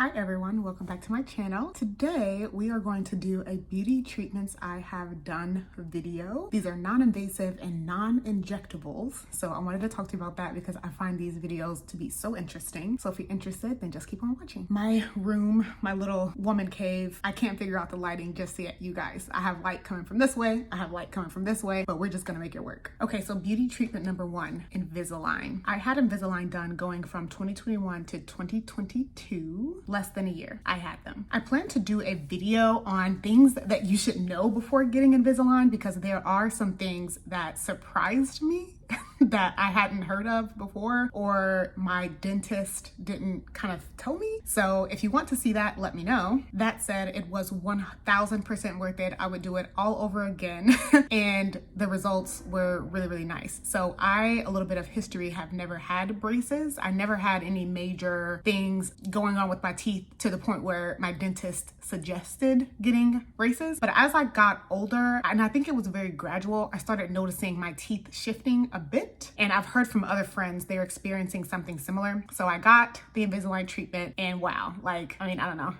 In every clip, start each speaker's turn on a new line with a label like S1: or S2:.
S1: Hi everyone, welcome back to my channel. Today we are going to do a beauty treatments I have done video. These are non-invasive and non-injectables. So I wanted to talk to you about that because I find these videos to be so interesting. So if you're interested, then just keep on watching. My room, my little woman cave, I can't figure out the lighting just yet, you guys. I have light coming from this way, I have light coming from this way, but we're just gonna make it work. Okay, so beauty treatment number one, Invisalign. I had Invisalign done going from 2021 to 2022. Less than a year I had them. I plan to do a video on things that you should know before getting Invisalign because there are some things that surprised me that I hadn't heard of before or my dentist didn't kind of tell me. So if you want to see that, let me know. That said, it was 1000% worth it. I would do it all over again and the results were really, really nice. So a little bit of history, have never had braces. I never had any major things going on with my teeth to the point where my dentist suggested getting braces. But as I got older, and I think it was very gradual, I started noticing my teeth shifting a bit. And I've heard from other friends they're experiencing something similar. So I got the Invisalign treatment and wow, I don't know.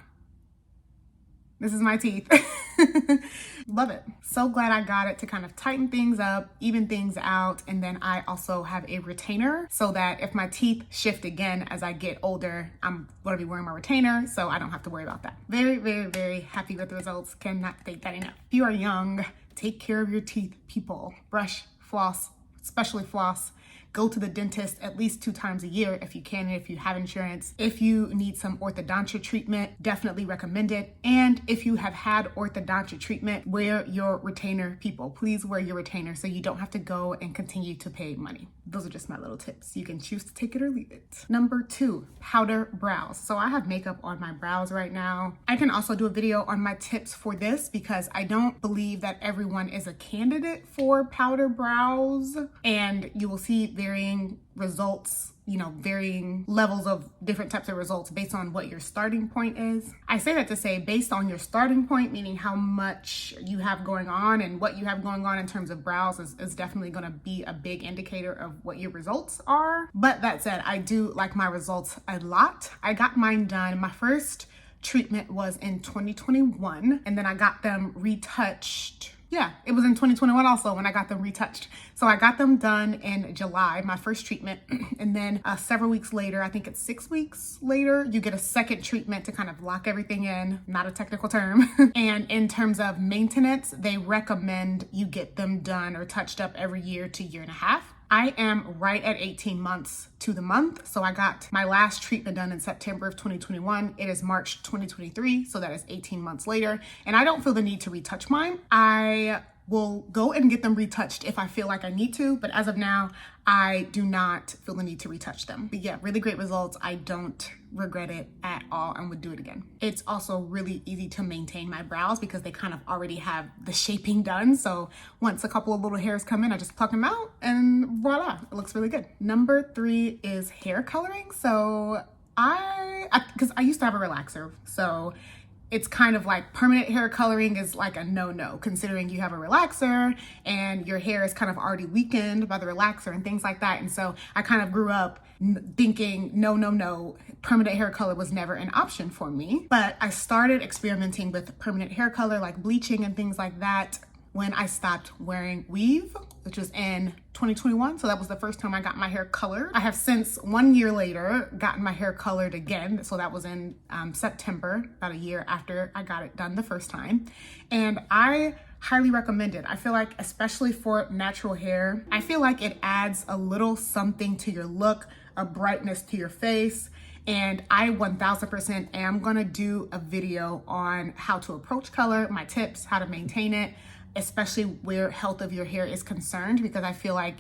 S1: This is my teeth. Love it. So glad I got it to kind of tighten things up, even things out. And then I also have a retainer so that if my teeth shift again as I get older, I'm going to be wearing my retainer. So I don't have to worry about that. Very, very, very happy with the results. Cannot state that enough. If you are young, take care of your teeth, people. Brush, floss, especially floss. Go to the dentist at least 2 times a year if you can, if you have insurance. If you need some orthodontia treatment, definitely recommend it. And if you have had orthodontia treatment, wear your retainer, people. Please wear your retainer so you don't have to go and continue to pay money. Those are just my little tips. You can choose to take it or leave it. Number 2, powder brows. So I have makeup on my brows right now. I can also do a video on my tips for this because I don't believe that everyone is a candidate for powder brows. And you will see varying results, varying levels of different types of results based on what your starting point is. I say that to say based on your starting point, meaning how much you have going on and what you have going on in terms of brows is definitely going to be a big indicator of what your results are. But that said, I do like my results a lot. I got mine done. My first treatment was in 2021 and then I got them retouched. Yeah, it was in 2021 also when I got them retouched. So I got them done in July, my first treatment. And then several weeks later, I think it's 6 weeks later, you get a second treatment to kind of lock everything in, not a technical term. And in terms of maintenance, they recommend you get them done or touched up every year to year and a half. I am right at 18 months to the month. So I got my last treatment done in September of 2021. It is March 2023. So that is 18 months later. And I don't feel the need to retouch mine. I will go and get them retouched if I feel like I need to. But as of now, I do not feel the need to retouch them. But yeah, really great results. I don't regret it at all and would do it again. It's also really easy to maintain my brows because they kind of already have the shaping done. So once a couple of little hairs come in, I just pluck them out and voila, it looks really good. Number 3 is hair coloring. So because I used to have a relaxer. So it's kind of like permanent hair coloring is like a no-no considering you have a relaxer and your hair is kind of already weakened by the relaxer and things like that. And so I kind of grew up thinking, no, permanent hair color was never an option for me. But I started experimenting with permanent hair color like bleaching and things like that when I stopped wearing weave, which was in 2021. So that was the first time I got my hair colored. I have since 1 year later gotten my hair colored again. So that was in September, about a year after I got it done the first time. And I highly recommend it. I feel like, especially for natural hair, I feel like it adds a little something to your look, a brightness to your face. And I 1000% am gonna do a video on how to approach color, my tips, how to maintain it, especially where health of your hair is concerned, because I feel like,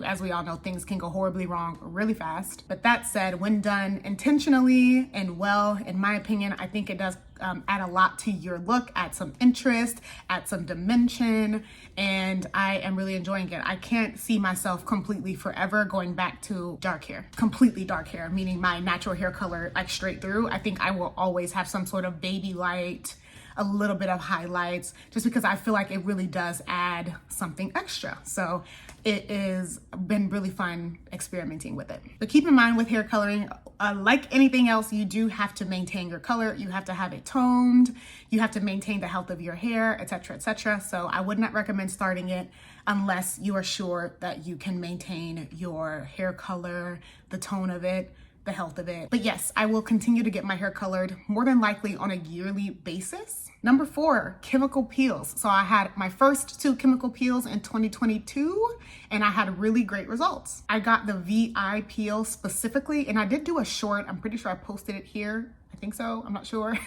S1: as we all know, things can go horribly wrong really fast. But that said, when done intentionally and well, in my opinion, I think it does add a lot to your look, add some interest, add some dimension, and I am really enjoying it. I can't see myself completely forever going back to dark hair, completely dark hair, meaning my natural hair color like straight through. I think I will always have some sort of baby light, a little bit of highlights, just because I feel like it really does add something extra. So it has been really fun experimenting with it. But keep in mind with hair coloring, like anything else, you do have to maintain your color. You have to have it toned. You have to maintain the health of your hair, etc., etc. So I would not recommend starting it unless you are sure that you can maintain your hair color, the tone of it, the health of it. But yes, I will continue to get my hair colored more than likely on a yearly basis. Number 4, chemical peels. So I had my first 2 chemical peels in 2022 and I had really great results. I got the VI peel specifically, and I did do a short. I'm pretty sure I posted it here. I think so, I'm not sure.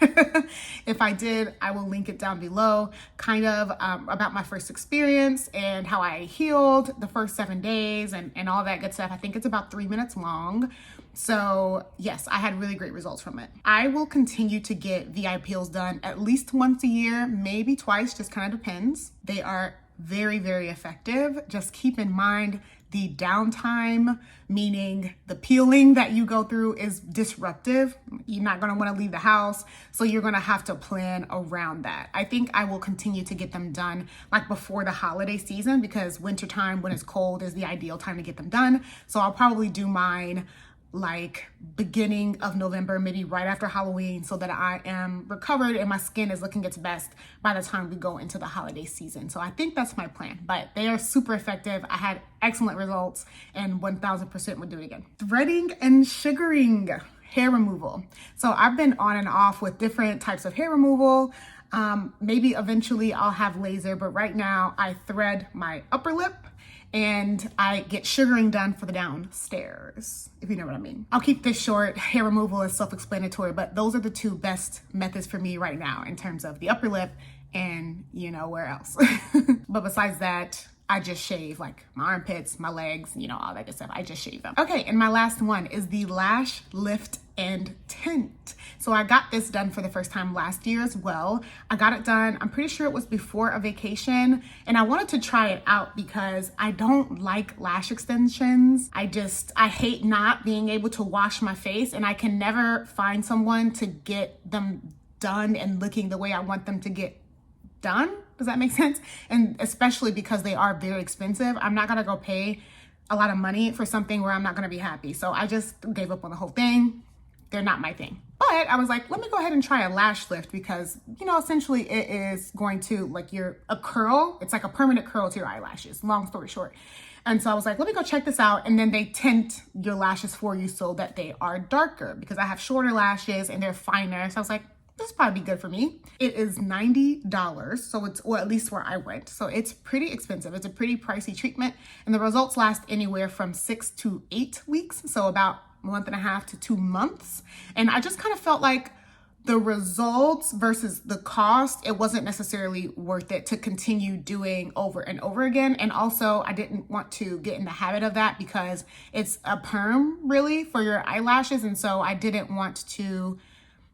S1: If I did, I will link it down below, kind of about my first experience and how I healed the first 7 days and all that good stuff. I think it's about 3 minutes long. So yes, I had really great results from it. I will continue to get VI peels done at least once a year, maybe twice, just kind of depends. They are very, very effective. Just keep in mind the downtime, meaning the peeling that you go through is disruptive. You're not gonna wanna leave the house, so you're gonna have to plan around that. I think I will continue to get them done like before the holiday season, because wintertime when it's cold is the ideal time to get them done. So I'll probably do mine like beginning of November, maybe right after Halloween, so that I am recovered and my skin is looking its best by the time we go into the holiday season. So I think that's my plan, but they are super effective. I had excellent results and 1000% would do it again. Threading and sugaring hair removal. So I've been on and off with different types of hair removal. Maybe eventually I'll have laser, but right now I thread my upper lip and I get sugaring done for the downstairs, if you know what I mean. I'll keep this short. Hair removal is self-explanatory, but those are the 2 best methods for me right now in terms of the upper lip and you know where else. But besides that, I just shave like my armpits, my legs, you know, all that good stuff. I just shave them. Okay, and my last one is the Lash Lift and Tint. So I got this done for the first time last year as well. I got it done, I'm pretty sure it was before a vacation, and I wanted to try it out because I don't like lash extensions. I hate not being able to wash my face, and I can never find someone to get them done and looking the way I want them to get done. Does that make sense? And especially because they are very expensive. I'm not gonna go pay a lot of money for something where I'm not gonna be happy. So I just gave up on the whole thing. They're not my thing. But I was like, let me go ahead and try a lash lift because, you know, essentially it is going to like a curl. It's like a permanent curl to your eyelashes, long story short. And so I was like, let me go check this out. And then they tint your lashes for you so that they are darker because I have shorter lashes and they're finer. So I was like, this will probably be good for me. It is $90, so it's, or at least where I went. So it's pretty expensive. It's a pretty pricey treatment, and the results last anywhere from 6 to 8 weeks. So about 1.5 to 2 months. And I just kind of felt like the results versus the cost, it wasn't necessarily worth it to continue doing over and over again. And also I didn't want to get in the habit of that because it's a perm really for your eyelashes. And so I didn't want to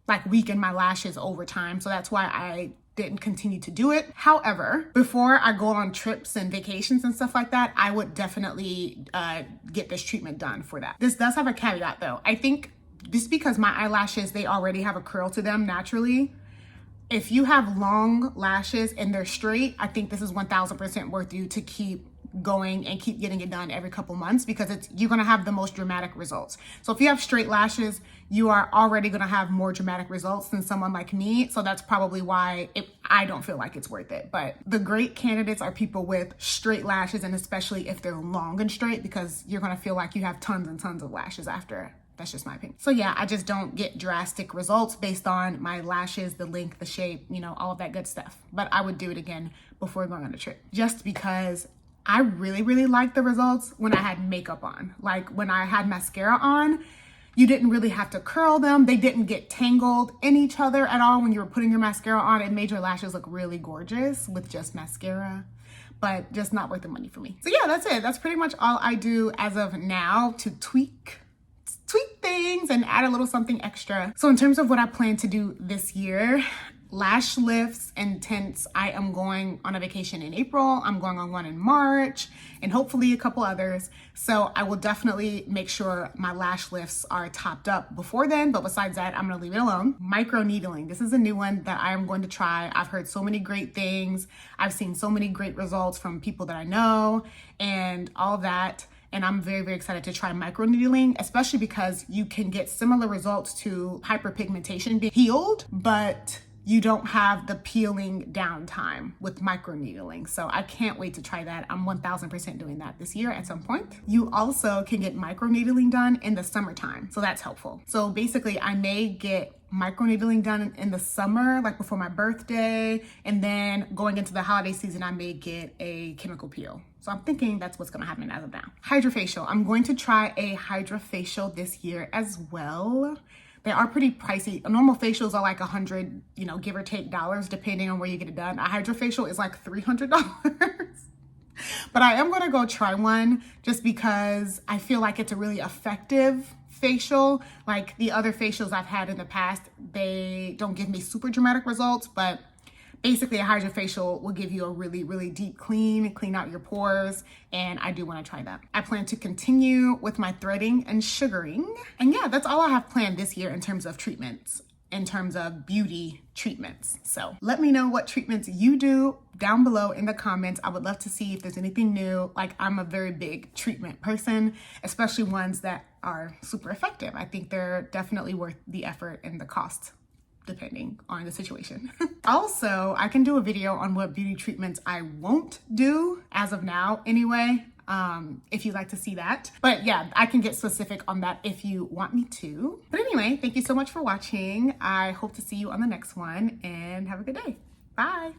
S1: like weaken my lashes over time. So that's why I didn't continue to do it. However, before I go on trips and vacations and stuff like that, I would definitely get this treatment done for that. This does have a caveat though. I think just because my eyelashes, they already have a curl to them naturally. If you have long lashes and they're straight, I think this is 1000% worth you to keep going and keep getting it done every couple months because you're gonna have the most dramatic results. So if you have straight lashes, you are already gonna have more dramatic results than someone like me. So that's probably why I don't feel like it's worth it. But the great candidates are people with straight lashes, and especially if they're long and straight, because you're gonna feel like you have tons and tons of lashes after. That's just my opinion. So yeah, I just don't get drastic results based on my lashes, the length, the shape, you know, all of that good stuff. But I would do it again before going on a trip, just because I really, really liked the results when I had makeup on. Like when I had mascara on, you didn't really have to curl them. They didn't get tangled in each other at all when you were putting your mascara on. It made your lashes look really gorgeous with just mascara, but just not worth the money for me. So yeah, that's it. That's pretty much all I do as of now to tweak things and add a little something extra. So in terms of what I plan to do this year, lash lifts and tints, I am going on a vacation in April. I'm going on one in March and hopefully a couple others. So I will definitely make sure my lash lifts are topped up before then. But besides that, I'm gonna leave it alone. Micro needling. This is a new one that I am going to try. I've heard so many great things. I've seen so many great results from people that I know and all that. And I'm very, very excited to try microneedling, especially because you can get similar results to hyperpigmentation being healed, but you don't have the peeling downtime with microneedling. So I can't wait to try that. I'm 1000% doing that this year at some point. You also can get microneedling done in the summertime. So that's helpful. So basically I may get microneedling done in the summer, like before my birthday, and then going into the holiday season, I may get a chemical peel. So I'm thinking that's what's gonna happen as of now. Hydrofacial. I'm going to try a hydrofacial this year as well. They are pretty pricey. Normal facials are like $100, give or take dollars, depending on where you get it done. A hydrofacial is like $300. But I am gonna go try one just because I feel like it's a really effective facial. Like the other facials I've had in the past, they don't give me super dramatic results, but basically a hydrofacial will give you a really, really deep clean out your pores, and I do want to try that. I plan to continue with my threading and sugaring. And yeah, that's all I have planned this year in terms of treatments, in terms of beauty treatments. So let me know what treatments you do down below in the comments. I would love to see if there's anything new. Like, I'm a very big treatment person, especially ones that are super effective. I think they're definitely worth the effort and the cost, depending on the situation. Also, I can do a video on what beauty treatments I won't do as of now anyway, if you'd like to see that. But yeah, I can get specific on that if you want me to. But anyway, thank you so much for watching. I hope to see you on the next one and have a good day. Bye.